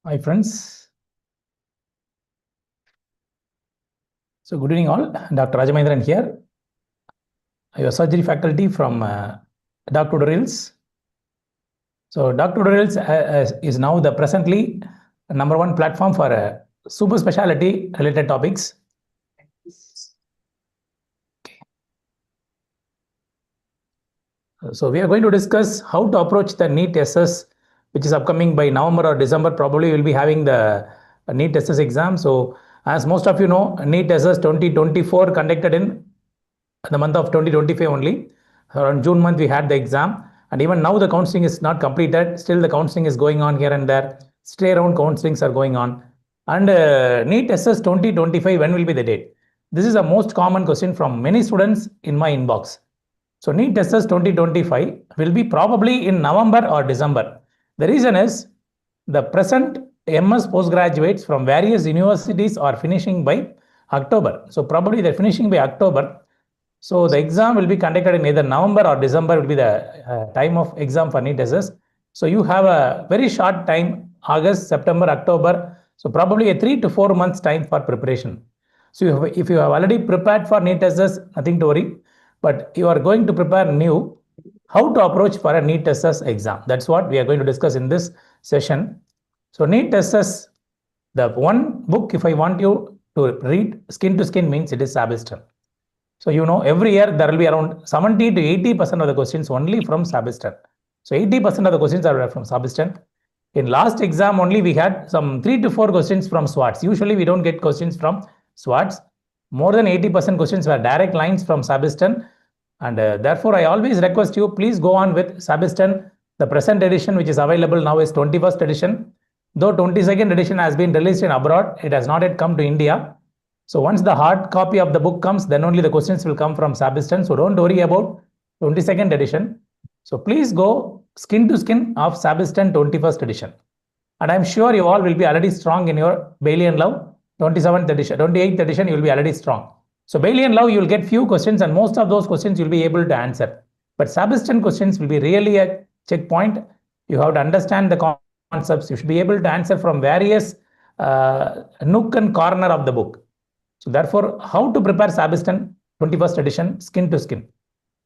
Hi friends. So good evening all. Dr. Rajamendran here. I am a surgery faculty from DocTutorials. So DocTutorials is now the presently #1 platform for super specialty related topics. So we are going to discuss how to approach the NEET SS, which is upcoming by November or December. Probably we'll be having the NEET SS exam. So as most of you know, NEET SS 2024 conducted in the month of 2025 only. Around June month we had the exam, and even now the counseling is not completed. Still the counseling is going on here and there. Stay around counselings are going on. And NEET SS 2025, when will be the date? This is the most common question from many students in my inbox. So NEET SS 2025 will be probably in November or December. The reason is the present MS postgraduates from various universities are finishing by October. So probably they're finishing by October. So the exam will be conducted in either November or December will be the time of exam for NEET SS. So you have a very short time, August, September, October. So probably a 3 to 4 months time for preparation. So if you have already prepared for NEET SS, nothing to worry. But you are going to prepare new, how to approach for a NEET SS exam. That's what we are going to discuss in this session. So NEET SS, the one book, if I want you to read skin to skin, means it is Sabiston. So you know, every year there will be around 70 to 80% of the questions only from Sabiston. So 80% of the questions are from Sabiston. In last exam only we had some 3 to 4 questions from SWATs. Usually we don't get questions from SWATs. More than 80% questions were direct lines from Sabiston, and therefore I always request you, please go on with Sabiston. The present edition which is available now is 21st edition. Though 22nd edition has been released in abroad, it has not yet come to India. So once the hard copy of the book comes, then only the questions will come from Sabiston. So don't worry about 22nd edition. So please go skin to skin of Sabiston 21st edition. And I'm sure you all will be already strong in your Bailey and Love 27th edition, 28th edition, you will be already strong. So Bailey and Love, you will get few questions, and most of those questions you'll be able to answer. But Sabiston questions will be really a checkpoint. You have to understand the concepts. You should be able to answer from various nook and corner of the book. So therefore, how to prepare Sabiston 21st edition skin to skin?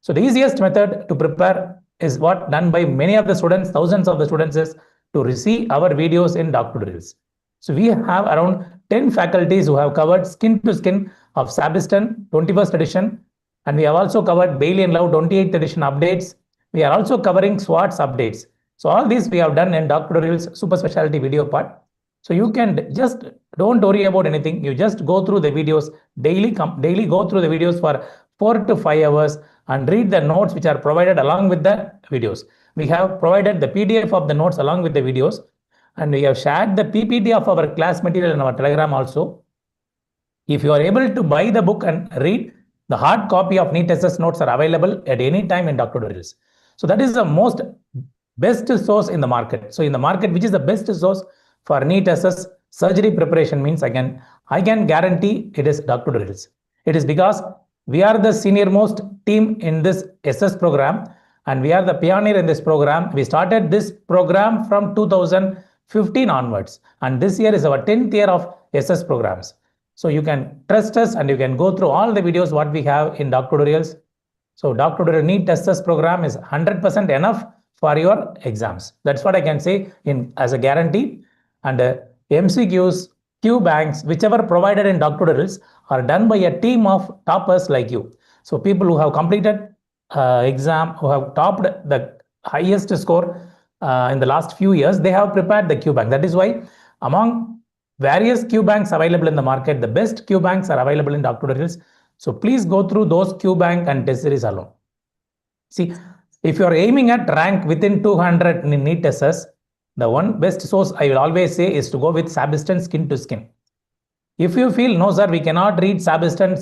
So the easiest method to prepare is what done by many of the students, thousands of the students, is to receive our videos in DocTutorials. So we have around 10 faculties who have covered skin to skin of Sabiston 21st edition, and we have also covered Bailey and Love 28th edition updates. We are also covering SWATs updates. So all these we have done in DocTutorials super specialty video part. So you can just don't worry about anything. You just go through the videos daily. Daily go through the videos for 4 to 5 hours and read the notes which are provided along with the videos. We have provided the PDF of the notes along with the videos, and we have shared the PPT of our class material in our Telegram also. If you are able to buy the book and read, the hard copy of NEET SS notes are available at any time in DocTutorials. So that is the most best source in the market. So in the market, which is the best source for NEET SS surgery preparation, means I can guarantee it is DocTutorials. It is because we are the senior most team in this SS program, and we are the pioneer in this program. We started this program from 2015 onwards, and this year is our 10th year of SS programs. So you can trust us, and you can go through all the videos what we have in DocTutorials. So DocTutorial NEET SS program is 100% enough for your exams. That's what I can say as a guarantee. And MCQs, Q banks, whichever provided in DocTutorials are done by a team of toppers like you. So people who have completed exam, who have topped the highest score in the last few years, they have prepared the Q bank. That is why among various Q banks available in the market, the best Q banks are available in DocTutorials. So please go through those Q bank and test series alone. See, if you are aiming at rank within 200 in NEET SS, the one best source I will always say is to go with Sabiston skin to skin. If you feel, no sir, we cannot read Sabiston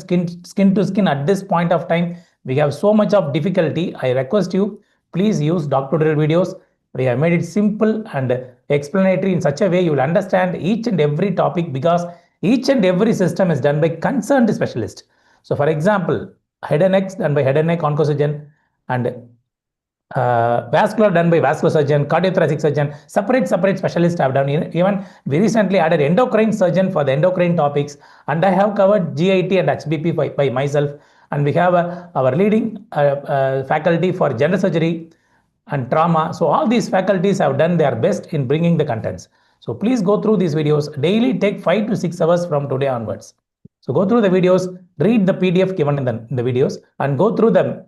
skin to skin at this point of time, we have so much of difficulty, I request you, please use DocTutorial videos. We have made it simple and explanatory in such a way you will understand each and every topic, because each and every system is done by concerned specialist. So for example, head and neck done by head and neck oncosurgeon, and vascular done by vascular surgeon, cardiothoracic surgeon, separate specialists have done. Even we recently added endocrine surgeon for the endocrine topics, and I have covered GIT and HBP by myself. And we have our leading faculty for general surgery and trauma. So all these faculties have done their best in bringing the contents. So please go through these videos. Daily take 5 to 6 hours from today onwards. So go through the videos, read the PDF given in the videos, and go through the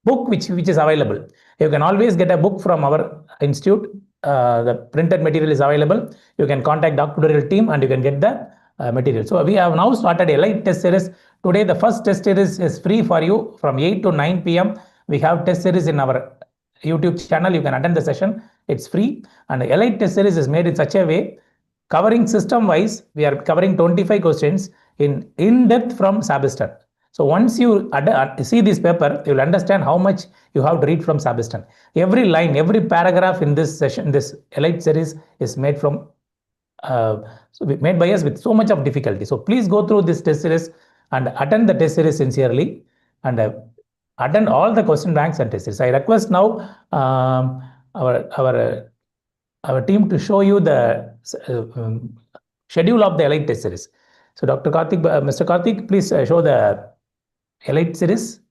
book which is available. You can always get a book from our institute. The printed material is available. You can contact DocTutorial team and you can get the material. So we have now started a light test series. Today the first test series is free for you from 8 to 9 p.m. We have test series in our YouTube channel. You can attend the session. It's free. And the light test series is made in such a way, covering system wise, we are covering 25 questions in depth from Sabiston. So once you see this paper, you will understand how much you have to read from Sabiston. Every line, every paragraph in this session, this elite series is made from made by us with so much of difficulty. So please go through this test series and attend the test series sincerely, and attend all the question banks and test series. I request now our team to show you the schedule of the elite test series. So Dr. Karthik, Mr. Karthik, please show the elite series.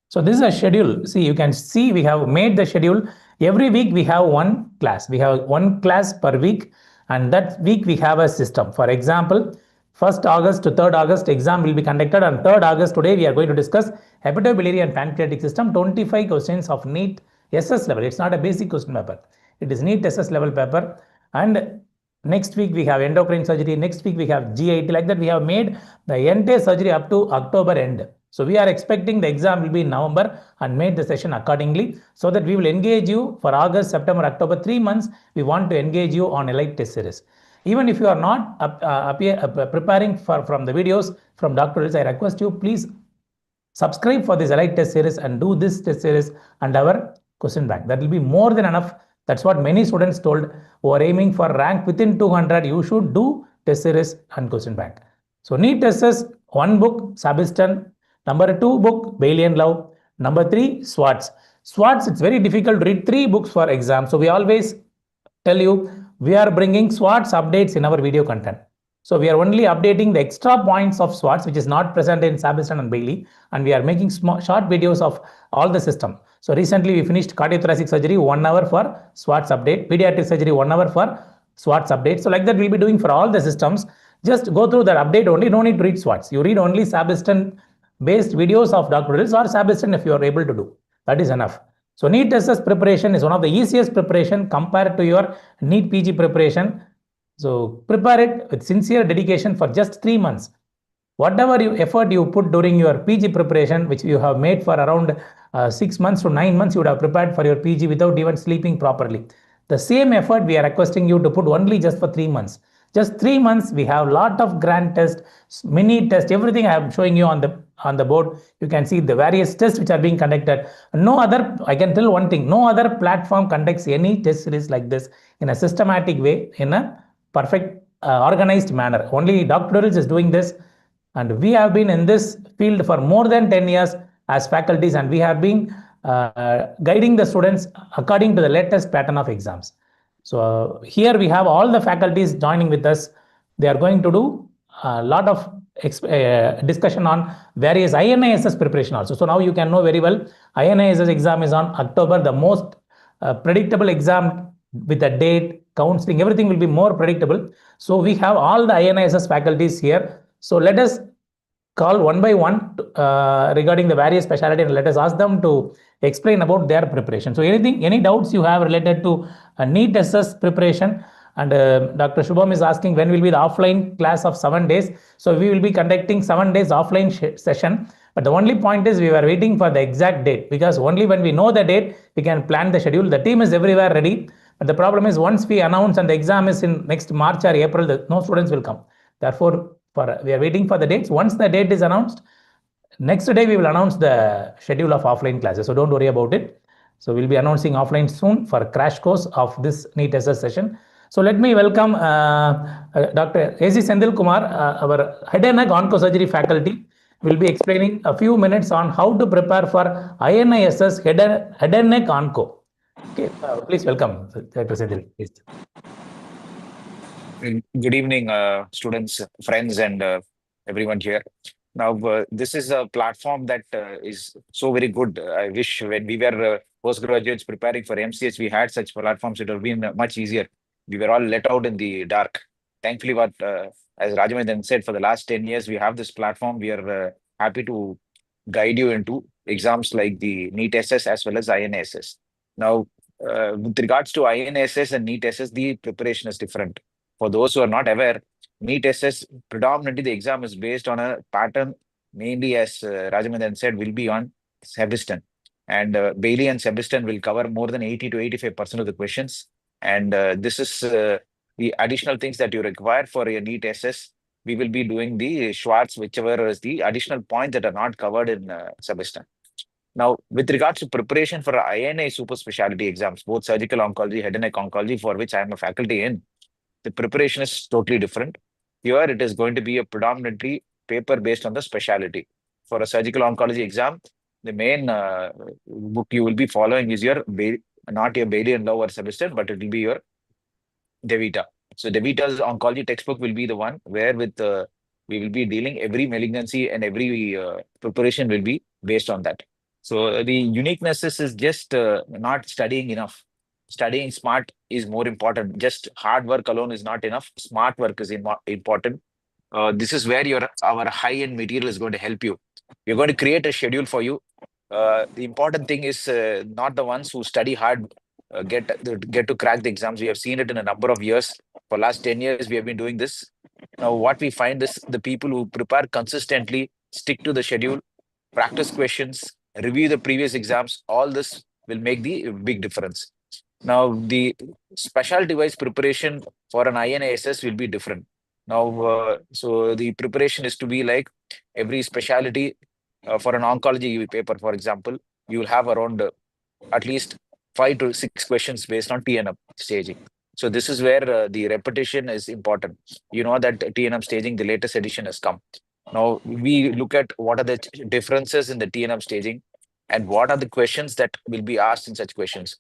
So this is a schedule. See, you can see we have made the schedule. Every week we have one class. We have one class per week, and that week we have a system. For example, 1st August to 3rd August exam will be conducted. On 3rd August today we are going to discuss hepatobiliary and pancreatic system, 25 questions of NEET SS level. It's not a basic question paper. It is NEET SS level paper. And next week we have endocrine surgery. Next week we have GIT. Like that we have made the entire surgery up to October end. So we are expecting the exam will be in November, and made the session accordingly, so that we will engage you for August, September, October, 3 months. We want to engage you on a light test series. Even if you are not preparing from the videos from DocTutorials, I request you please subscribe for this elite test series and do this test series and our question bank. That will be more than enough. That's what many students told who are aiming for rank within 200. You should do test series and question bank. So NEET SS, one book, Sabiston. Number 2 book, Bailey and Love. Number 3, SWOTs. SWOTs, it's very difficult to read 3 books for exam. So we always tell you, we are bringing SWOTs updates in our video content. So we are only updating the extra points of SWOTs, which is not present in Sabiston and Bailey, and we are making short videos of all the system. So recently we finished cardiothoracic surgery, 1 hour for SWOTs update, pediatric surgery, 1 hour for SWOTs update. So like that we'll be doing for all the systems. Just go through that update only, no need to read SWOTs. You read only Sabiston based videos of DocTutorials or Sabiston if you are able to do. That is enough. So NEET SS preparation is one of the easiest preparation compared to your NEET PG preparation. So prepare it with sincere dedication for just 3 months. Whatever effort you put during your PG preparation, which you have made for around 6 months to 9 months, you would have prepared for your PG without even sleeping properly. The same effort we are requesting you to put only just for 3 months. Just 3 months, we have lot of grand tests, mini tests, everything I am showing you on the board. You can see the various tests which are being conducted. No other, I can tell one thing, no other platform conducts any test series like this in a systematic way, in a perfect organized manner. Only DocTutorials is doing this, and we have been in this field for more than 10 years as faculties, and we have been guiding the students according to the latest pattern of exams. So here we have all the faculties joining with us. They are going to do a lot of discussion on various INISS preparation also. So now you can know very well, INISS exam is on October, the most predictable exam with the date, counseling, everything will be more predictable. So we have all the INISS faculties here. So let us call one by one regarding the various specialty, and let us ask them to explain about their preparation. So any doubts you have related to NEET SS preparation, and Dr. Shubham is asking when will be the offline class of 7 days. So we will be conducting 7 days offline session, but the only point is we were waiting for the exact date, because only when we know the date we can plan the schedule. The team is everywhere ready, but the problem is once we announce and the exam is in next March or April, no students will come. Therefore we are waiting for the dates. Once the date is announced, next day we will announce the schedule of offline classes. So don't worry about it. So we'll be announcing offline soon for crash course of this NEET SS session. So let me welcome Dr. A.C. Sendil Kumar, our head and neck oncosurgery faculty, will be explaining a few minutes on how to prepare for INISS head and neck onco. Okay, please welcome Dr. Senthil. Please. Good evening, students, friends, and everyone here. Now, this is a platform that is so very good. I wish when we were postgraduates preparing for MCH, we had such platforms. It would have been much easier. We were all let out in the dark. Thankfully, as Rajamandran said, for the last 10 years, we have this platform. We are happy to guide you into exams like the NEET SS as well as INSS. Now, with regards to INSS and NEET SS, the preparation is different. For those who are not aware, NEET SS, predominantly the exam is based on a pattern, mainly as Rajamandran said, will be on Sebeston. And Bailey and Sebeston will cover more than 80 to 85% of the questions. And this is the additional things that you require for your NEET SS. We will be doing the Schwartz, whichever is the additional points that are not covered in Sebeston. Now, with regards to preparation for INA super specialty exams, both surgical oncology, head and neck oncology, for which I am a faculty in, the preparation is totally different. Here, it is going to be a predominantly paper based on the specialty. For a surgical oncology exam, the main book you will be following is not your Bailey and Love or Sebeston, but it will be your DeVita. So DeVita's oncology textbook will be the one where we will be dealing every malignancy and every preparation will be based on that. So the uniqueness is just not studying enough. Studying smart is more important. Just hard work alone is not enough. Smart work is important. This is where our high-end material is going to help you. We're going to create a schedule for you. The important thing is not the ones who study hard get to crack the exams. We have seen it in a number of years. For last 10 years, we have been doing this. Now, what we find is the people who prepare consistently, stick to the schedule, practice questions, review the previous exams, all this will make the big difference. Now, the specialty-wise preparation for an INASS will be different. Now, so the preparation is to be like every specialty for an oncology paper, for example, you will have around at least 5 to 6 questions based on TNM staging. So this is where the repetition is important. You know that TNM staging, the latest edition has come. Now, we look at what are the differences in the TNM staging and what are the questions that will be asked in such questions.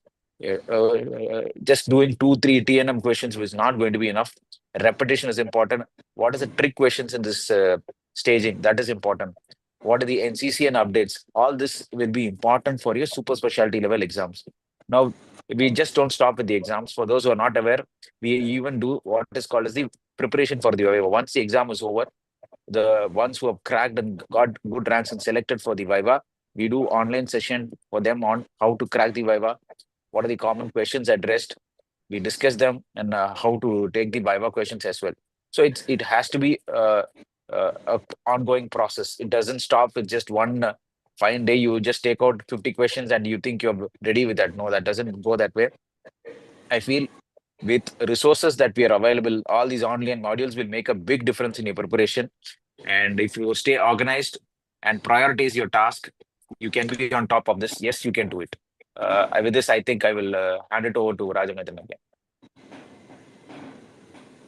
Just doing 2-3 TNM questions is not going to be enough. Repetition is important. What are the trick questions in this staging? That is important. What are the NCCN updates? All this will be important for your super specialty level exams. Now, we just don't stop with the exams. For those who are not aware, we even do what is called as the preparation for the Viva. Once the exam is over, the ones who have cracked and got good ranks and selected for the Viva, we do online session for them on how to crack the Viva. What are the common questions addressed? We discuss them and how to take the Viva questions as well. So it has to be a ongoing process. It doesn't stop with just one fine day. You just take out 50 questions and you think you're ready with that. No, that doesn't go that way. I feel with resources that we are available, all these online modules will make a big difference in your preparation. And if you stay organized and prioritize your task, you can be on top of this. Yes, you can do it. With this, I think I will hand it over to Rajamandran again.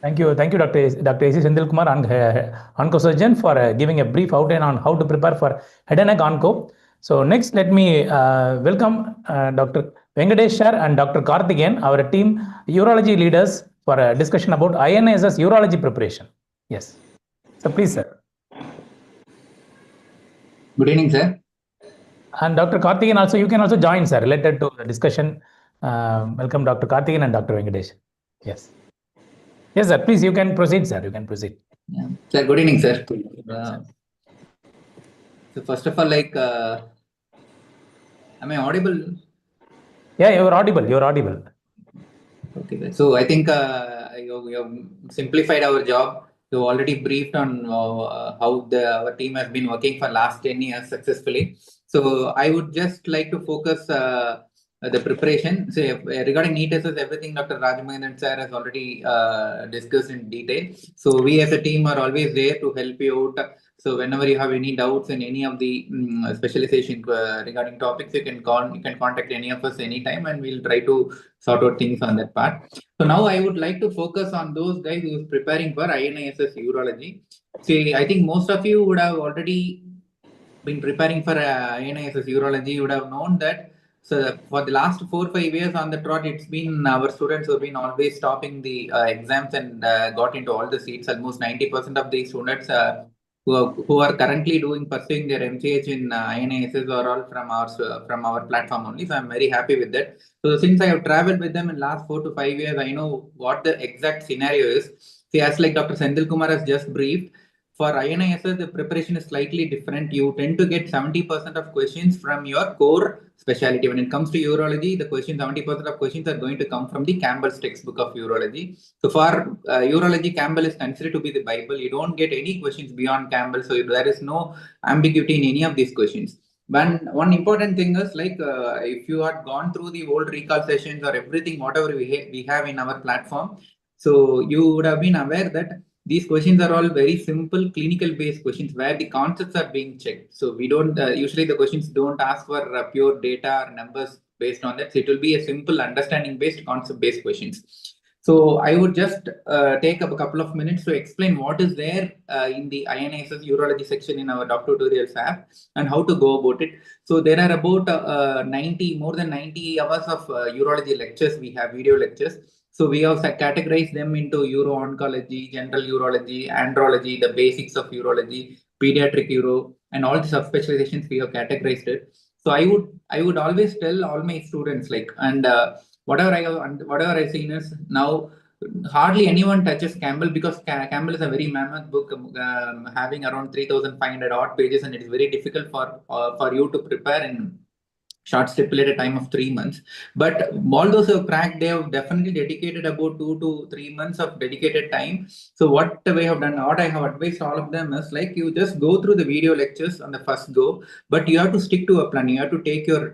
Thank you, Dr. A.C. Senthil Kumar, onco surgeon, for giving a brief outline on how to prepare for head and neck onco. So next, let me welcome Dr. Venkatesh sir and Dr. Karthikeyan, our team urology leaders, for a discussion about INSS urology preparation. Yes. So please, sir. Good evening, sir. And Dr. Karthikeyan also, you can also join, sir, related to the discussion. Welcome, Dr. Karthikeyan and Dr. Venkatesh. Yes. Yes, sir. Please, you can proceed, sir. You can proceed. Yeah. Sir, good evening, sir. So first of all, am I audible? Yeah, you're audible. You're audible. Okay. So I think you have simplified our job. You already briefed on how our team has been working for last 10 years successfully. So I would just like to focus the preparation. So regarding NEET SS, everything Dr. Rajamandran sir has already discussed in detail. So we as a team are always there to help you out. So whenever you have any doubts in any of the specialization regarding topics, you can contact any of us anytime, and we'll try to sort out things on that part. So now I would like to focus on those guys who is preparing for INISS urology. See, I think most of you would have already been preparing for NISS urology, you would have known that. So for the last 4-5 years on the trot, it's been our students who have been always topping the exams and got into all the seats. Almost 90% of the students who are currently pursuing their MCH in NISS are all from our platform only. So I'm very happy with that. So since I have traveled with them in last 4 to 5 years, I know what the exact scenario is. See, as like Dr. Sendil Kumar has just briefed, for INISS, the preparation is slightly different. You tend to get 70% of questions from your core specialty. When it comes to urology, the 70% of questions are going to come from the Campbell's textbook of urology. So for urology, Campbell is considered to be the Bible. You don't get any questions beyond Campbell. So there is no ambiguity in any of these questions. One important thing is like if you had gone through the old recall sessions or everything, whatever we have in our platform, so you would have been aware that these questions are all very simple clinical based questions where the concepts are being checked. So we don't usually the questions don't ask for pure data or numbers based on that. So it will be a simple understanding based concept based questions. So I would just take up a couple of minutes to explain what is there in the INISS urology section in our DocTutorials app and how to go about it. So there are about more than 90 hours of urology lectures. We have video lectures. So we have categorized them into uro-oncology, general urology, andrology, the basics of urology, pediatric uro, and all the subspecializations we have categorized it. So I would always tell all my students like, and whatever I seen is now hardly anyone touches Campbell because Campbell is a very mammoth book having around 3,500 odd pages, and it is very difficult for you to prepare in short stipulated time of 3 months. But all those who have cracked, they have definitely dedicated about 2 to 3 months of dedicated time. So what we have done, what I have advised all of them is like you just go through the video lectures on the first go, but you have to stick to a plan. You have to take your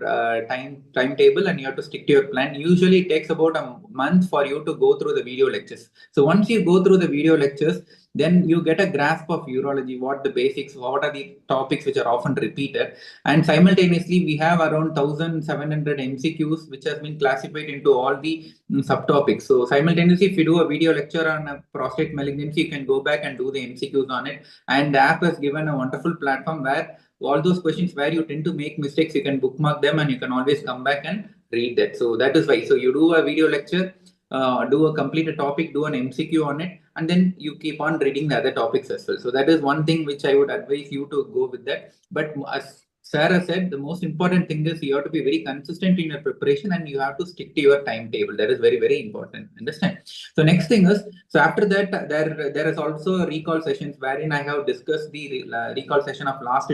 timetable and you have to stick to your plan. Usually it takes about a month for you to go through the video lectures. So once you go through the video lectures, then you get a grasp of urology, what the basics, what are the topics which are often repeated. And simultaneously, we have around 1,700 MCQs, which has been classified into all the subtopics. So simultaneously, if you do a video lecture on a prostate malignancy, you can go back and do the MCQs on it. And the app has given a wonderful platform where all those questions where you tend to make mistakes, you can bookmark them and you can always come back and read that. So that is why. So you do a video lecture, do a complete topic, do an MCQ on it, and then you keep on reading the other topics as well. So that is one thing which I would advise you to go with that. But as Sarah said, the most important thing is you have to be very consistent in your preparation and you have to stick to your timetable. That is very, very important. Understand? So next thing is, so after that, there is also recall sessions wherein I have discussed the recall session of last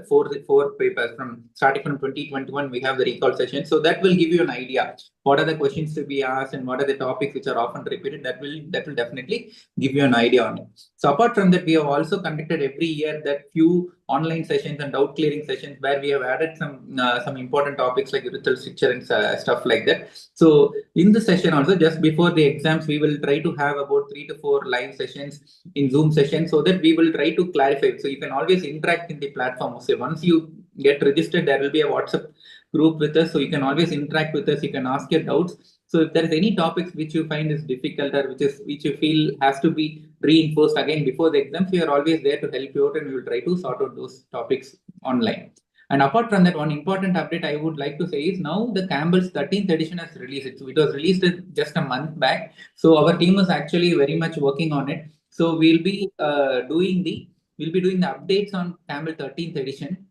four papers starting from 2021. We have the recall session. So that will give you an idea. What are the questions to be asked and what are the topics which are often repeated? That will definitely give you an idea on it. So apart from that, we have also conducted every year that few online sessions and doubt clearing sessions where we have added some important topics like urethral stricture and stuff like that. So in the session also, just before the exams, we will try to have about 3 to 4 live sessions in Zoom sessions so that we will try to clarify. So you can always interact in the platform. So once you get registered, there will be a WhatsApp group with us. So you can always interact with us. You can ask your doubts. So if there is any topics which you find is difficult or which you feel has to be reinforced again before the exams, we are always there to help you out and we will try to sort out those topics online. And apart from that, one important update I would like to say is now the Campbell's 13th edition has released it. So it was released just a month back. So our team is actually very much working on it. So we'll be doing the updates on Campbell 13th edition.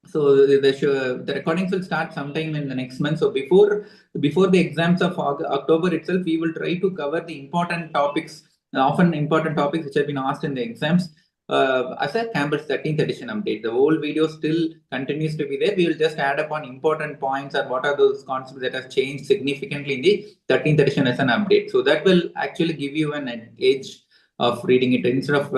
So the recordings will start sometime in the next month. So before the exams of October itself, we will try to cover the important topics, often important topics which have been asked in the exams as a Campbell's 13th edition update. The whole video still continues to be there. We will just add upon important points or what are those concepts that have changed significantly in the 13th edition as an update. So that will actually give you an edge of reading it instead of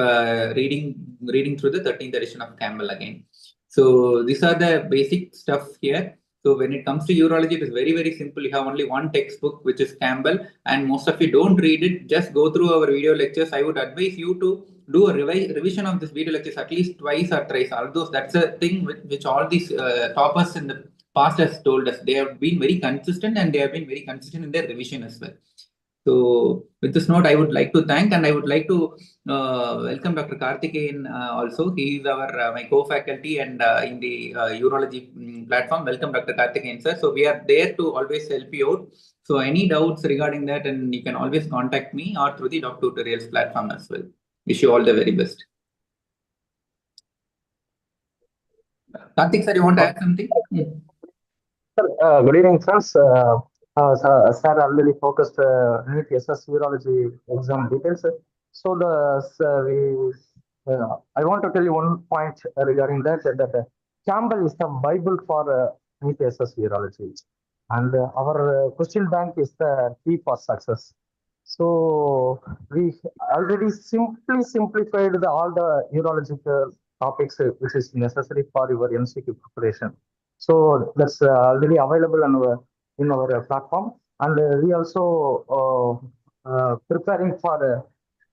reading through the 13th edition of Campbell again. So these are the basic stuff here. So when it comes to urology, it is very, very simple. You have only one textbook, which is Campbell, and most of you don't read it. Just go through our video lectures. I would advise you to do a revision of this video lectures at least twice or thrice. Although that's a thing which all these toppers in the past has told us. They have been very consistent and they have been very consistent in their revision as well. So with this note, I would like to thank, and I would like to welcome Dr. Karthikeyan also. He is our my co-faculty and in the urology platform. Welcome, Dr. Karthikeyan, sir. So we are there to always help you out. So any doubts regarding that, and you can always contact me or through the DocTutorials platform as well. Wish you all the very best. Karthik, sir, you want to add something? Sir, good evening, friends. Sir already focused NEET SS urology exam details. So I want to tell you one point regarding that Campbell is the Bible for NEET SS urology, and our question bank is the key for success. So we already simplified all the urological topics which is necessary for your MCQ preparation. So that's already available in our platform, and we also preparing for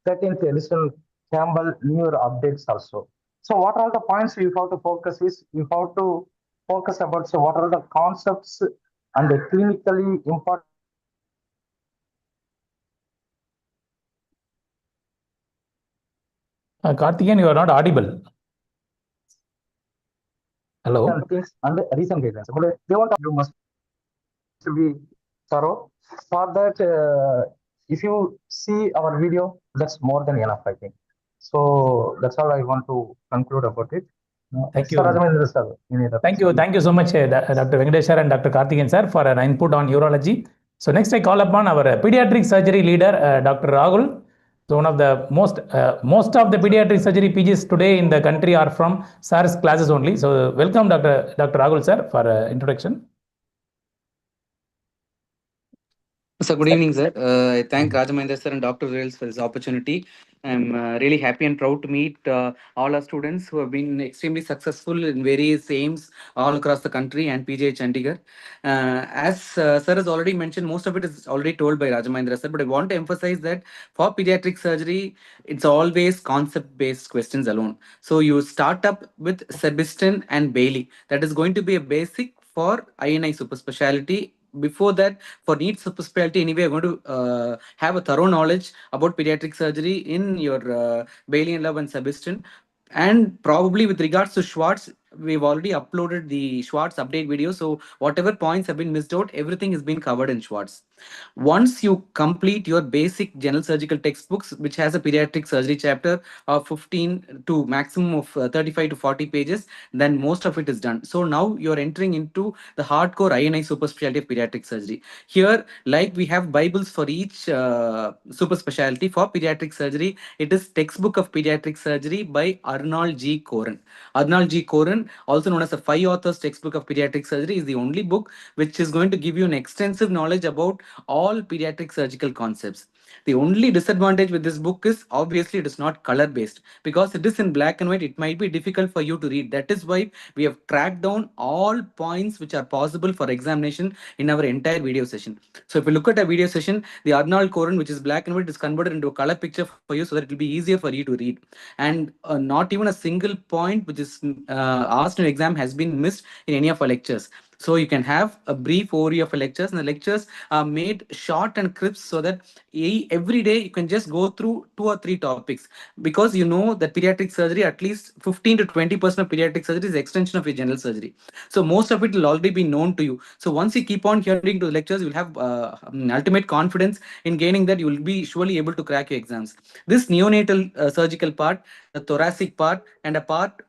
13th edition Campbell newer updates also. So what are the points you have to focus is you have to focus about what are the concepts and the clinically important. Karthikeyan, you are not audible. Hello. Things and recent guidelines. But they want you must be thorough. For that, if you see our video, that's more than enough, I think. So that's all I want to conclude about it. Thank you. Sir, Rajamendra sir, Thank you so much, Dr. Venkatesh sir and Dr. Karthikeyan sir, for an input on urology. So next I call upon our pediatric surgery leader, Dr. Rahul. So one of the most of the pediatric surgery PGs today in the country are from sir's classes only. So welcome, Dr. Rahul sir, for introduction. So good evening, sir. I thank Rajamendra sir and DocTutorials for this opportunity. I'm really happy and proud to meet all our students who have been extremely successful in various aims all across the country and PGH Chandigarh. As sir has already mentioned, most of it is already told by Rajamendra sir, but I want to emphasize that for pediatric surgery, it's always concept-based questions alone. So you start up with Sebastian and Bailey. That is going to be a basic for INI super specialty. Before that, for NEET super specialty, anyway, you're going to have a thorough knowledge about pediatric surgery in your Bailey and Love and Sebastian. And probably with regards to Schwartz, we've already uploaded the Schwartz update video. So whatever points have been missed out, everything has been covered in Schwartz. Once you complete your basic general surgical textbooks, which has a pediatric surgery chapter of 15 to maximum of 35 to 40 pages, then most of it is done. So now you're entering into the hardcore INI super specialty of pediatric surgery. Here, like we have Bibles for each super specialty for pediatric surgery, it is Textbook of Pediatric Surgery by Arnold G. Koren. Arnold G. Koren, also known as the 5 authors textbook of pediatric surgery, is the only book which is going to give you an extensive knowledge about all pediatric surgical concepts. The only disadvantage with this book is obviously it is not color based, because it is in black and white. It might be difficult for you to read. That is why we have tracked down all points which are possible for examination in our entire video session. So if you look at a video session, the Arnold Koren, which is black and white, is converted into a color picture for you so that it will be easier for you to read. And not even a single point which is asked in exam has been missed in any of our lectures. So you can have a brief overview of the lectures, and the lectures are made short and crisp so that every day you can just go through 2 or 3 topics, because you know that pediatric surgery, at least 15 to 20% of pediatric surgery is extension of your general surgery. So most of it will already be known to you. So once you keep on hearing to the lectures, you will have ultimate confidence in gaining that you will be surely able to crack your exams. This neonatal surgical part, the thoracic part, and a part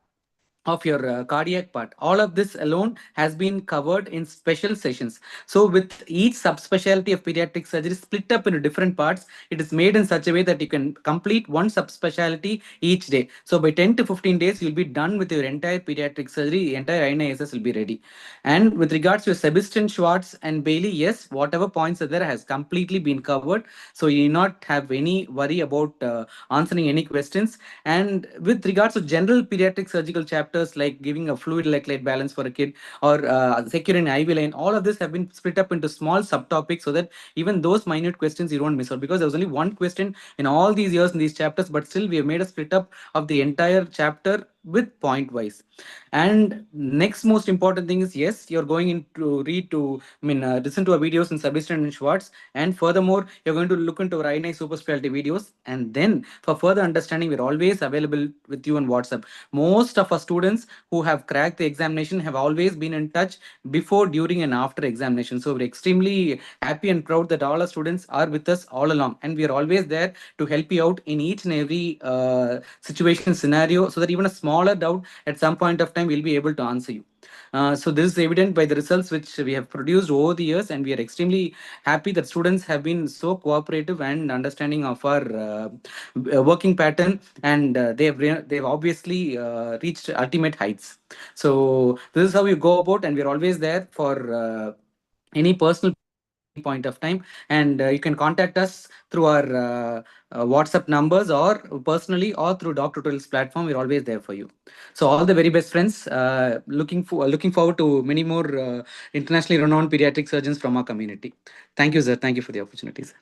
of your cardiac part, all of this alone has been covered in special sessions. So with each subspecialty of pediatric surgery split up into different parts, it is made in such a way that you can complete one subspecialty each day. So by 10 to 15 days, you'll be done with your entire pediatric surgery. The entire INISS will be ready. And with regards to Sebastian, Schwartz and Bailey, yes, whatever points are there has completely been covered. So you need not have any worry about answering any questions. And with regards to general pediatric surgical chapters like giving a fluid electrolyte balance for a kid, or securing IV line, all of this have been split up into small subtopics so that even those minute questions you don't miss out, because there was only one question in all these years in these chapters, but still we have made a split up of the entire chapter with point wise. And next most important thing is, yes, you're going into listen to our videos in Subdistant and Schwartz, and furthermore you're going to look into our INI super specialty videos, and then for further understanding we're always available with you on WhatsApp. Most of our students who have cracked the examination have always been in touch before, during and after examination. So we're extremely happy and proud that all our students are with us all along, and we are always there to help you out in each and every situation scenario, so that even a smaller doubt at some point of time we'll be able to answer you. So this is evident by the results which we have produced over the years, and we are extremely happy that students have been so cooperative and understanding of our working pattern, and they've obviously reached ultimate heights. So this is how you go about, and we're always there for any personal point of time, and you can contact us through our WhatsApp numbers, or personally, or through DocTutorials platform. We're always there for you. So all the very best, friends. Looking forward to many more internationally renowned pediatric surgeons from our community. Thank you, sir. Thank you for the opportunity, sir.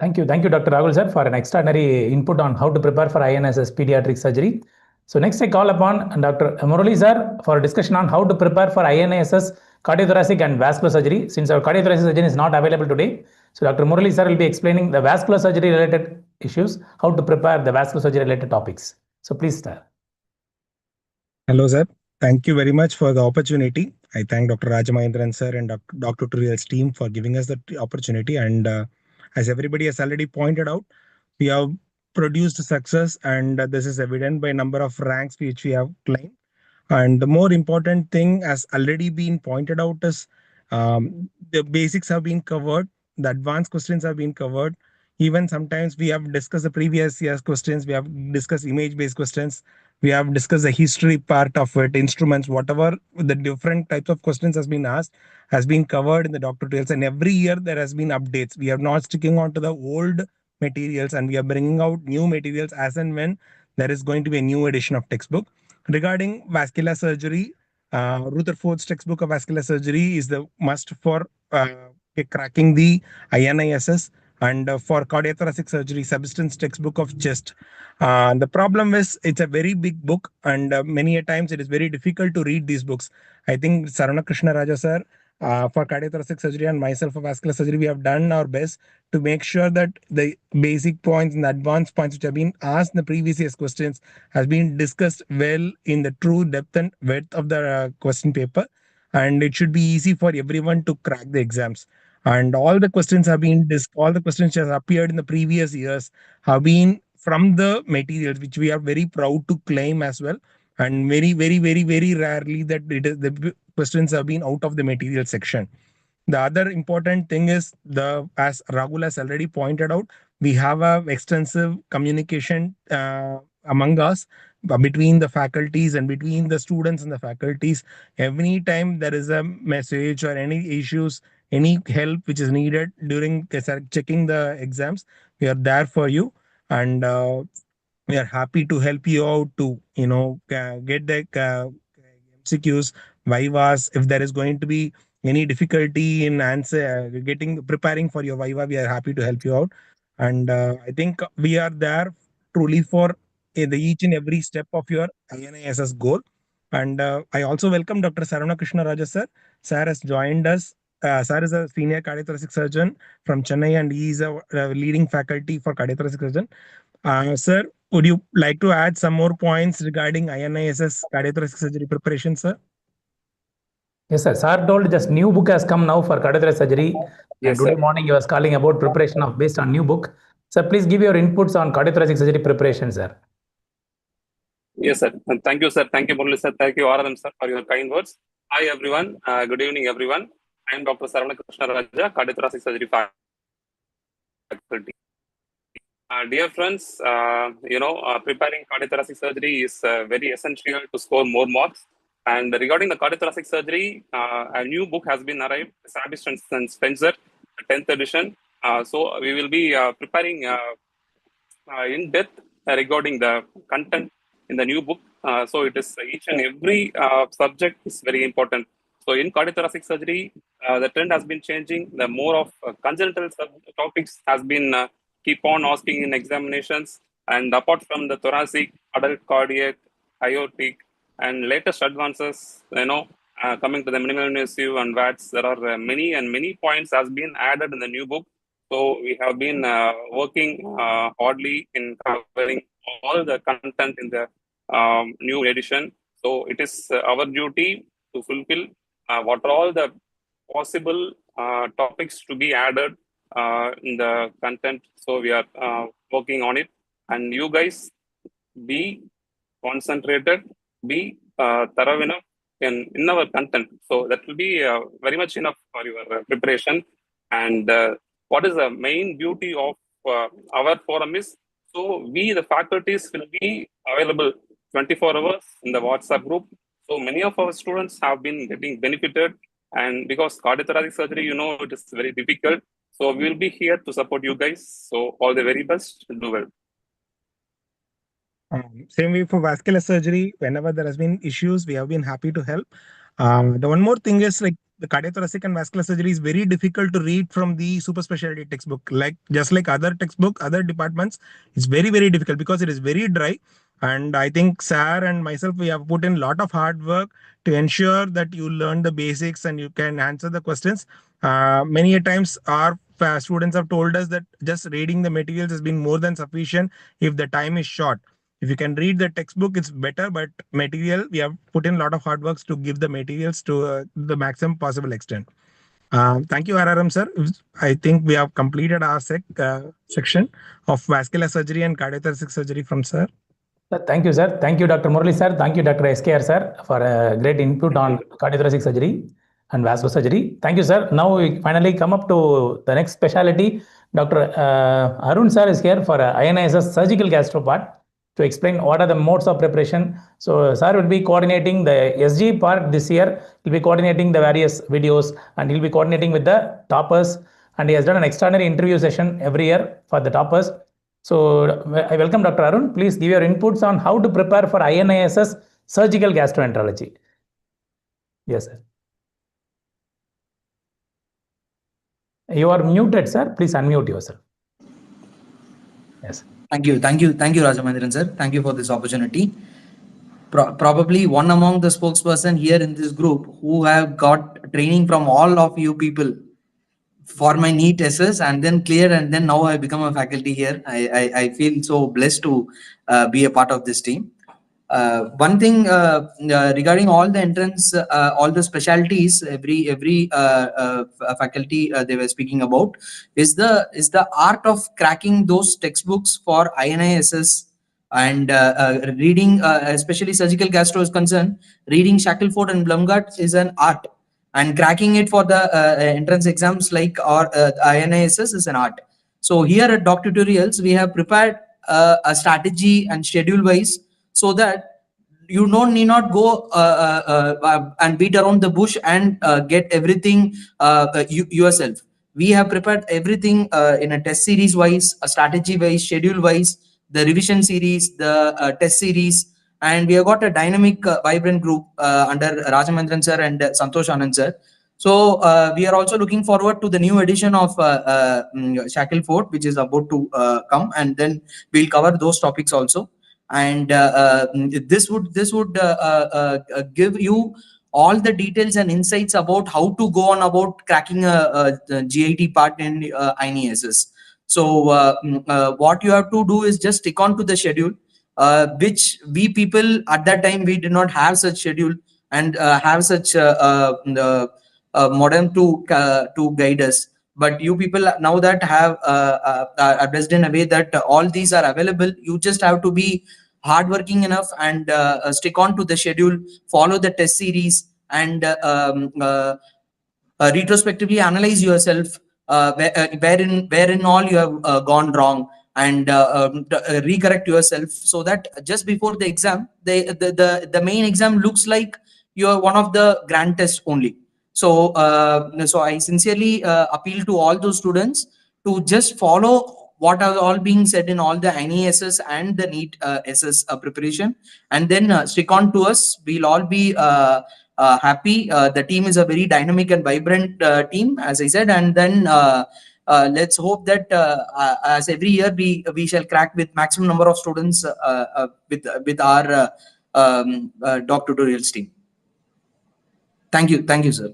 Thank you, Dr. Rahul sir, for an extraordinary input on how to prepare for INSS pediatric surgery. So next I call upon Dr. Murali sir for a discussion on how to prepare for INSS cardiothoracic and vascular surgery. Since our cardiothoracic surgeon is not available today, so Dr. Murali sir will be explaining the vascular surgery related issues, how to prepare the vascular surgery related topics. So please, sir. Hello, sir. Thank you very much for the opportunity. I thank Dr. Rajamahendran sir and DocTutorials team for giving us the opportunity. And as everybody has already pointed out, we have produced success, and this is evident by number of ranks which we have claimed. And the more important thing has already been pointed out is the basics have been covered, the advanced questions have been covered. Even sometimes we have discussed the previous year's questions, we have discussed image-based questions, we have discussed the history part of it, instruments, whatever the different types of questions has been asked, has been covered in the DocTutorials. And every year there has been updates. We are not sticking on to the old materials, and we are bringing out new materials as and when there is going to be a new edition of textbook. Regarding vascular surgery, Rutherford's textbook of vascular surgery is the must for cracking the INISS, and for cardiothoracic surgery, Substance textbook of chest. The problem is it's a very big book, and many a times it is very difficult to read these books. I think Sarana Krishna Raja sir, for cardiothoracic surgery, and myself for vascular surgery, we have done our best to make sure that the basic points and the advanced points which have been asked in the previous year's questions has been discussed well in the true depth and width of the question paper, and it should be easy for everyone to crack the exams. And all the questions have been all the questions that have appeared in the previous years have been from the materials, which we are very proud to claim as well. And very, very, very, very rarely that it is the questions have been out of the material section. The other important thing is as Rahul has already pointed out, we have a extensive communication among us, between the faculties and between the students and the faculties. Every time there is a message or any issues, any help which is needed during checking the exams, we are there for you, and we are happy to help you out to get the MCQs, vivas. If there is going to be any difficulty in preparing for your viva, we are happy to help you out. And I think we are there truly for each and every step of your INISS goal. And I also welcome Dr. Sarana Krishna Raja sir. Sir has joined us. Sir is a senior cardiothoracic surgeon from Chennai, and he is a leading faculty for cardiothoracic surgeon. Sir, would you like to add some more points regarding INISS cardiothoracic surgery preparation, sir? Yes, sir. Sir told just new book has come now for cardiothoracic surgery. Yes, and today sir. morning you was calling about preparation of based on new book. Sir, please give your inputs on cardiothoracic surgery preparation, sir. Yes, sir. And thank you, sir. Thank you, Murali, sir. Thank you, all of them, sir, for your kind words. Hi, everyone. Good evening, everyone. I am Dr. Sarana Krishna Raja, cardiothoracic surgery faculty. Dear friends, preparing cardiothoracic surgery is very essential to score more marks. And regarding the cardiothoracic surgery, a new book has been arrived, Sabis and Spencer, 10th edition. So we will be preparing in depth regarding the content in the new book. So it is each and every subject is very important. So in cardiothoracic surgery, the trend has been changing. The more of congenital topics has been keep on asking in examinations. And apart from the thoracic, adult cardiac, aortic, and latest advances, coming to the minimal invasive and VATS, there are many points has been added in the new book. So we have been working hardly in covering all the content in the new edition. So it is our duty to fulfill what are all the possible topics to be added in the content. So we are working on it, and you guys be concentrated, be thorough enough in our content. So that will be very much enough for your preparation. And what is the main beauty of our forum is, so we, the faculties, will be available 24 hours in the WhatsApp group. So many of our students have been getting benefited, and because cardiothoracic surgery, it is very difficult. So we will be here to support you guys. So all the very best. Do well. Same way for vascular surgery, whenever there has been issues, we have been happy to help. The one more thing is, like, the cardiothoracic and vascular surgery is very difficult to read from the super specialty textbook. Just like other textbook, other departments, it's very, very difficult because it is very dry. And I think Sir and myself, we have put in a lot of hard work to ensure that you learn the basics and you can answer the questions. Many a times our students have told us that just reading the materials has been more than sufficient if the time is short. If you can read the textbook, it's better, but material, we have put in a lot of hard works to give the materials to the maximum possible extent. Thank you, RRM sir. I think we have completed our section of vascular surgery and cardiothoracic surgery from sir. Thank you, sir. Thank you, Dr. Murali sir. Thank you, Dr. SKR sir, for a great input on cardiothoracic surgery and vascular surgery. Thank you, sir. Now we finally come up to the next specialty. Dr. Arun sir is here for INISS surgical gastro part to explain what are the modes of preparation. So sir will be coordinating the SG part this year. He'll be coordinating the various videos, and he'll be coordinating with the toppers. And he has done an extraordinary interview session every year for the toppers. So I welcome Dr. Arun. Please give your inputs on how to prepare for INISS surgical gastroenterology. Yes, sir. You are muted, sir. Please unmute yourself. Yes. Thank you, Rajamendran sir. Thank you for this opportunity. Probably one among the spokesperson here in this group who have got training from all of you people for my NEET SS and then clear, and then now I become a faculty here. I feel so blessed to be a part of this team. One thing regarding all the entrance, all the specialties, every faculty they were speaking about is the art of cracking those textbooks for INISS and reading, especially surgical gastro is concerned. Reading Shackelford and Blumgart is an art, and cracking it for the entrance exams like or INISS is an art. So here at DocTutorials, we have prepared a strategy and schedule wise, so that you need not go and beat around the bush and get everything yourself. We have prepared everything in a test series wise, a strategy wise, schedule wise, the revision series, the test series, and we have got a dynamic, vibrant group under Rajamendran sir and Santosh Anand sir. So we are also looking forward to the new edition of Shackelford, which is about to come, and then we'll cover those topics also. And this would give you all the details and insights about how to go on about cracking a GIT part in INISS. So what you have to do is just stick on to the schedule, which we people at that time, we did not have such schedule and have such modem to guide us. But you people now that have are blessed in a way that all these are available, you just have to be hardworking enough and stick on to the schedule, follow the test series, and retrospectively analyze yourself wherein all you have gone wrong, and recorrect yourself, so that just before the exam, the main exam looks like you're one of the grand tests only. So so I sincerely appeal to all those students to just follow what are all being said in all the INISS and the NEET SS preparation, and then stick on to us. We'll all be happy. The team is a very dynamic and vibrant team, as I said, and then let's hope that as every year we shall crack with maximum number of students with our DocTutorials team. Thank you, sir.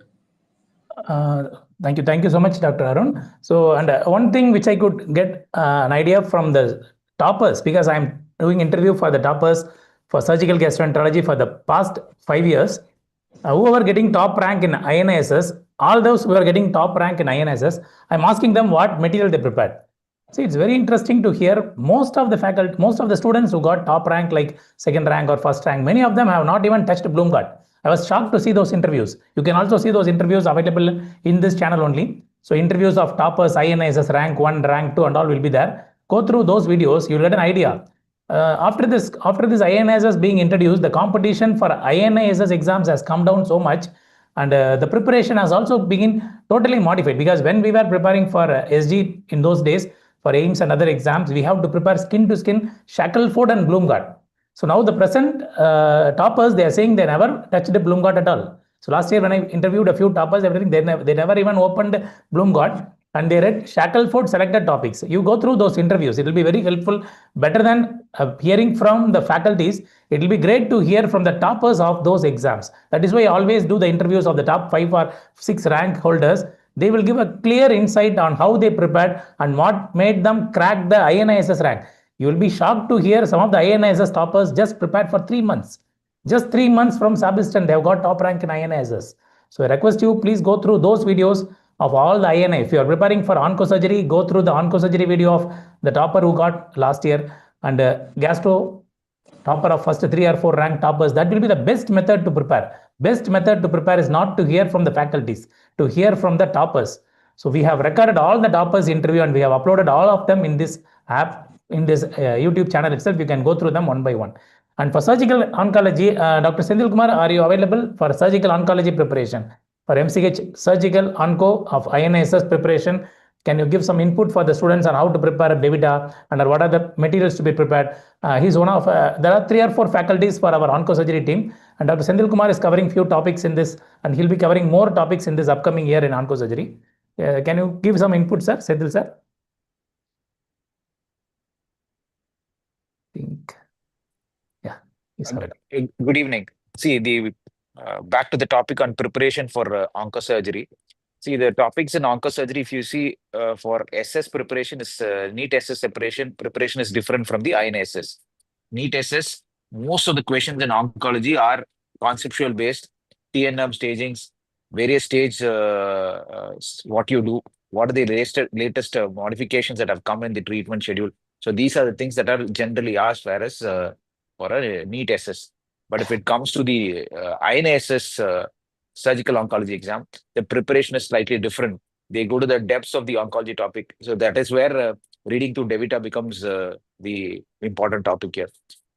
Thank you so much, Dr. Arun. So, and one thing which I could get an idea from the toppers, because I'm doing interview for the toppers for surgical gastroenterology for the past 5 years. Whoever getting top rank in INSS, all those who are getting top rank in INSS, I'm asking them what material they prepared. See, it's very interesting to hear most of the faculty, most of the students who got top rank, like second rank or first rank, many of them have not even touched Bloomgard. I was shocked to see those interviews. You can also see those interviews available in this channel only. So interviews of toppers, INSS rank 1, rank 2 and all will be there. Go through those videos, you'll get an idea. After this INSS being introduced, the competition for INSS exams has come down so much, and the preparation has also been totally modified, because when we were preparing for SG in those days, for AIMS and other exams, we have to prepare skin to skin, Shackleford and Bloomgard. So now the present toppers, they are saying they never touched Bloomgard at all. So last year when I interviewed a few toppers, everything, they never even opened Bloomgard, and they read Shackleford selected topics. You go through those interviews, it will be very helpful, better than hearing from the faculties. It will be great to hear from the toppers of those exams. That is why I always do the interviews of the top 5 or 6 rank holders. They will give a clear insight on how they prepared and what made them crack the INSS rank. You will be shocked to hear some of the INSS toppers just prepared for 3 months. Just 3 months from sub-assistant, they have got top rank in INSS. So I request you, please go through those videos of all the INA. If you are preparing for oncosurgery, go through the oncosurgery video of the topper who got last year, and gastro topper of first 3 or 4 rank toppers. That will be the best method to prepare. Best method to prepare is not to hear from the faculties, to hear from the toppers. So we have recorded all the toppers interview and we have uploaded all of them in this app, in this YouTube channel itself. You can go through them one by one. And for surgical oncology, Dr. Sendil Kumar, are you available for surgical oncology preparation? For MCH surgical onco of INSS preparation, can you give some input for the students on how to prepare DeVita and what are the materials to be prepared? He's one of, there are 3 or 4 faculties for our oncosurgery team, and Dr. Sendil Kumar is covering few topics in this, and he'll be covering more topics in this upcoming year in oncosurgery. Can you give some input, sir? Sendil, sir? Yeah, he's available. Good evening. See, back to the topic on preparation for oncosurgery. See, the topics in oncosurgery, if you see for SS preparation is NEET SS preparation is different from the INSS. NEET SS, most of the questions in oncology are conceptual based, TNM stagings, various stage, what you do, what are the latest modifications that have come in the treatment schedule. So these are the things that are generally asked, whereas for a NEET SS. But if it comes to the INSS surgical oncology exam, the preparation is slightly different. They go to the depths of the oncology topic. So that is where reading through DeVita becomes the important topic here.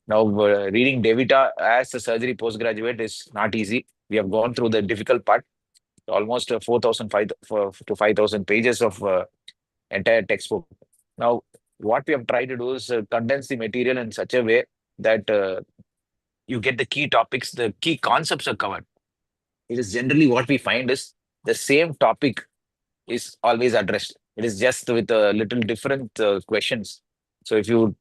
Now, reading DeVita as a surgery postgraduate is not easy. We have gone through the difficult part, almost 4,000 to 5,000 pages of entire textbook. Now, what we have tried to do is condense the material in such a way that you get the key topics, the key concepts are covered. It is generally what we find is the same topic is always addressed. It is just with a little different questions. So if you,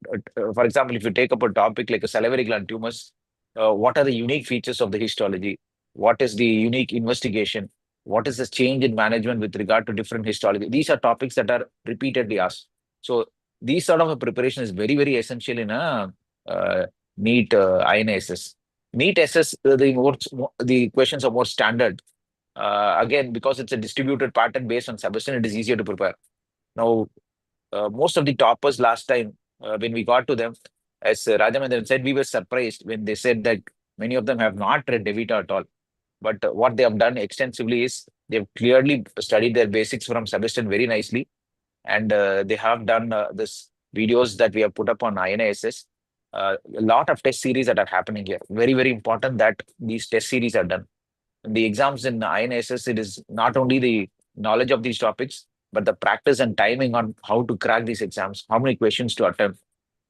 for example, if you take up a topic like a salivary gland tumors, what are the unique features of the histology? What is the unique investigation? What is the change in management with regard to different histology? These are topics that are repeatedly asked. So these sort of a preparation is very, very essential in a NEET INSS. NEET SS, the questions are more standard. Again, because it's a distributed pattern based on sub-assistant, it is easier to prepare. Now, most of the toppers last time, when we got to them, as Rajamendran said, we were surprised when they said that many of them have not read DeVita at all. But what they have done extensively is they've clearly studied their basics from sub-assistant very nicely. And they have done this videos that we have put up on INSS. A lot of test series that are happening here. Very, very important that these test series are done. In the exams in INSS, it is not only the knowledge of these topics, but the practice and timing on how to crack these exams, how many questions to attempt,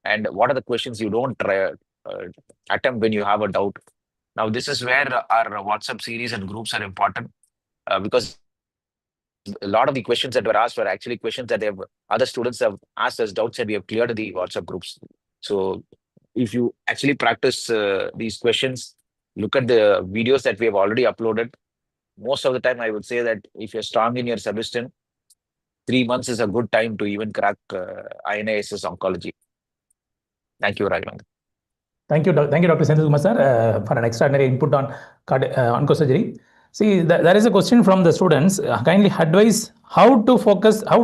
and what are the questions you don't attempt when you have a doubt. Now, this is where our WhatsApp series and groups are important because a lot of the questions that were asked were actually questions that other students have asked us doubts and we have cleared the WhatsApp groups. So if you actually practice these questions, look at the videos that we have already uploaded. Most of the time, I would say that if you're strong in your subsystem, 3 months is a good time to even crack INISS oncology. Thank you, Raghavan. Thank you, Dr. Senthil Kumar sir, for an extraordinary input on oncosurgery. See, there is a question from the students. Kindly advise how to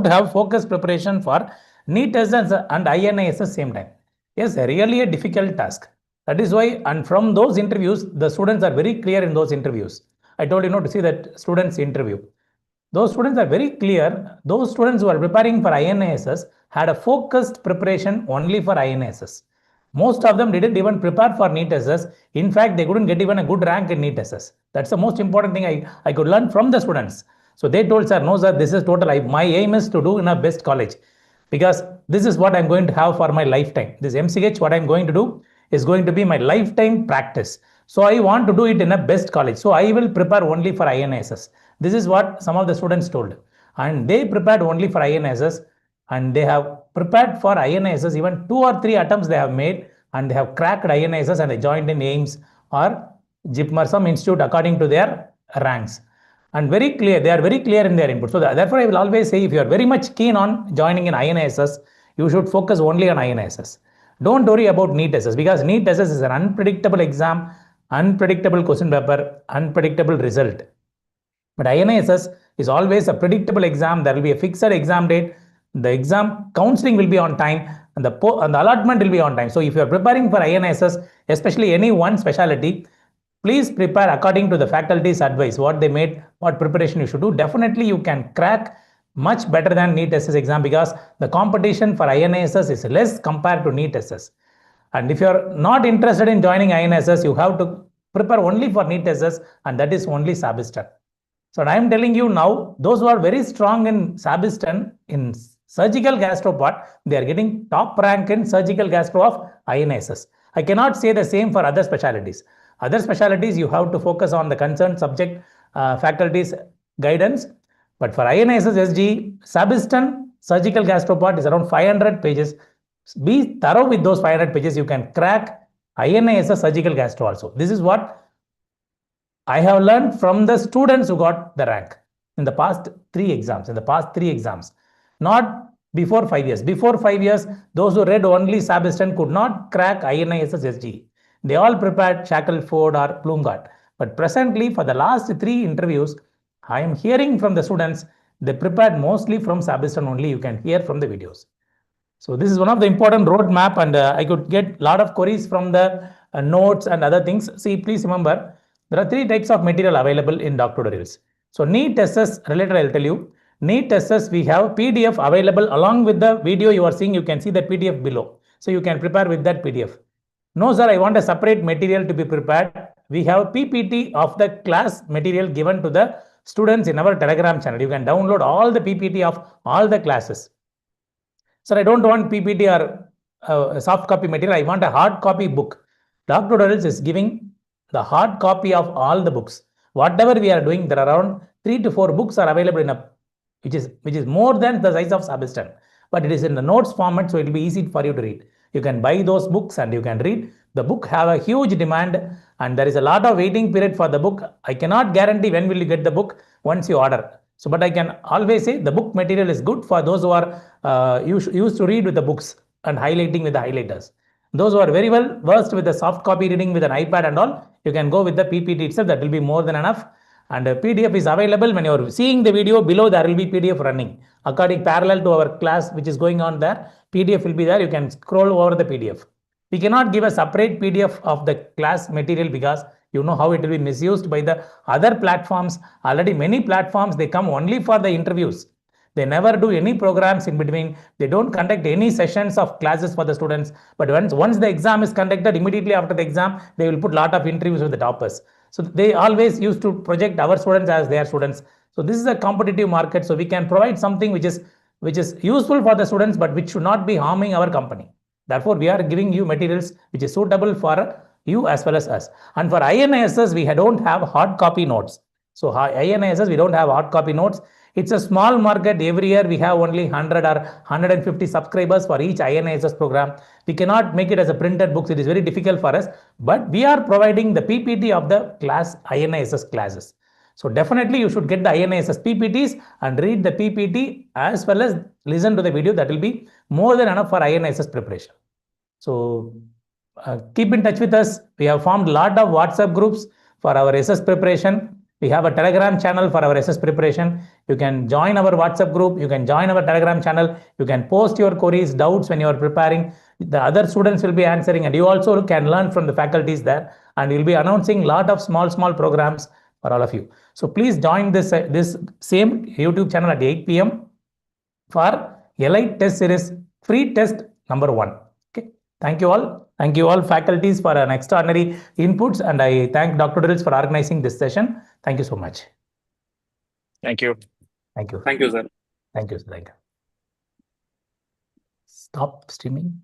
have focused preparation for NEET SS and INISS same time. Yes, really a difficult task. That is why, and from those interviews, the students are very clear in those interviews. I told you to see that students interview. Those students are very clear. Those students who are preparing for INISS had a focused preparation only for INISS. Most of them didn't even prepare for NEET SS. In fact, they couldn't get even a good rank in NEET SS. That's the most important thing I could learn from the students. So they told, sir, no, sir, this is total. My aim is to do in a best college because this is what I'm going to have for my lifetime. This MCH, what I'm going to do is going to be my lifetime practice. So I want to do it in a best college. So I will prepare only for INISS. This is what some of the students told. And they prepared only for INISS. And they have prepared for INISS, even 2 or 3 attempts they have made, and they have cracked INISS and they joined in AIMS or JIPMER, some institute according to their ranks. And very clear, they are very clear in their input. So therefore, I will always say, if you are very much keen on joining in INISS, you should focus only on INISS. Don't worry about NEET SS, because NEET SS is an unpredictable exam, unpredictable question paper, unpredictable result. But INISS is always a predictable exam. There will be a fixed exam date. The exam counseling will be on time, and the allotment will be on time. So if you are preparing for INISS, especially any one specialty, please prepare according to the faculty's advice, what they made, what preparation you should do. Definitely you can crack much better than NEET SS exam, because the competition for INISS is less compared to NEET SS. And if you are not interested in joining INISS, you have to prepare only for NEET SS, and that is only Sabistan. So I am telling you now, those who are very strong in Sabistan, in surgical gastro part, they are getting top rank in surgical gastro of INISS. I cannot say the same for other specialties. Other specialties, you have to focus on the concerned subject faculty's guidance. But for INISS SG, Sabistan surgical gastro part is around 500 pages. Be thorough with those 500 pages. You can crack INISS surgical gastro also. This is what I have learned from the students who got the rank in the past 3 exams. Not before 5 years. Before 5 years, those who read only Sabistan could not crack INISS SG. They all prepared Shackelford or Plumgart. But presently, for the last 3 interviews, I am hearing from the students, they prepared mostly from Sabistan only. You can hear from the videos. So this is one of the important roadmap, and I could get a lot of queries from the notes and other things. See, please remember, there are 3 types of material available in DocTutorials. So NEET SS related, I'll tell you. NEET SS, we have PDF available along with the video you are seeing. You can see the PDF below. So you can prepare with that PDF. No, sir, I want a separate material to be prepared. We have PPT of the class material given to the students in our Telegram channel. You can download all the PPT of all the classes. Sir, I don't want PPT or soft copy material. I want a hard copy book. DocTutorials is giving the hard copy of all the books. Whatever we are doing, there are around 3 to 4 books are available in which is more than the size of Sabistan. But it is in the notes format, so it will be easy for you to read. You can buy those books and you can read. The book have a huge demand, and there is a lot of waiting period for the book. I cannot guarantee when will you get the book once you order. So, but I can always say the book material is good for those who are used to read with the books and highlighting with the highlighters. Those who are very well versed with the soft copy reading with an iPad and all, you can go with the PPT itself. That will be more than enough. And PDF is available. When you are seeing the video below, there will be PDF running. According parallel to our class, which is going on there, PDF will be there. You can scroll over the PDF. We cannot give a separate PDF of the class material because you know how it will be misused by the other platforms. Already many platforms, they come only for the interviews. They never do any programs in between. They don't conduct any sessions of classes for the students. But once the exam is conducted, immediately after the exam, they will put a lot of interviews with the toppers. So they always used to project our students as their students. So this is a competitive market. So we can provide something which is useful for the students, but which should not be harming our company. Therefore, we are giving you materials which is suitable for you as well as us. And for INISS, we don't have hard copy notes. So INISS, we don't have hard copy notes. It's a small market. Every year we have only 100 or 150 subscribers for each INISS program. We cannot make it as a printed book. It is very difficult for us, but we are providing the PPT of the class INISS classes. So definitely you should get the INISS PPTs and read the PPT as well as listen to the video. That will be more than enough for INISS preparation. So keep in touch with us. We have formed a lot of WhatsApp groups for our SS preparation. We have a Telegram channel for our SS preparation. You can join our WhatsApp group. You can join our Telegram channel. You can post your queries, doubts when you are preparing. The other students will be answering, and you also can learn from the faculties there. And we'll be announcing a lot of small programs for all of you. So please join this same YouTube channel at 8 p.m. for Elite Test Series free test number 1. Okay. Thank you all. Thank you all faculties for an extraordinary inputs, and I thank DocTutorials for organizing this session. Thank you so much. Thank you. Thank you. Thank you, sir. Thank you. Stop streaming.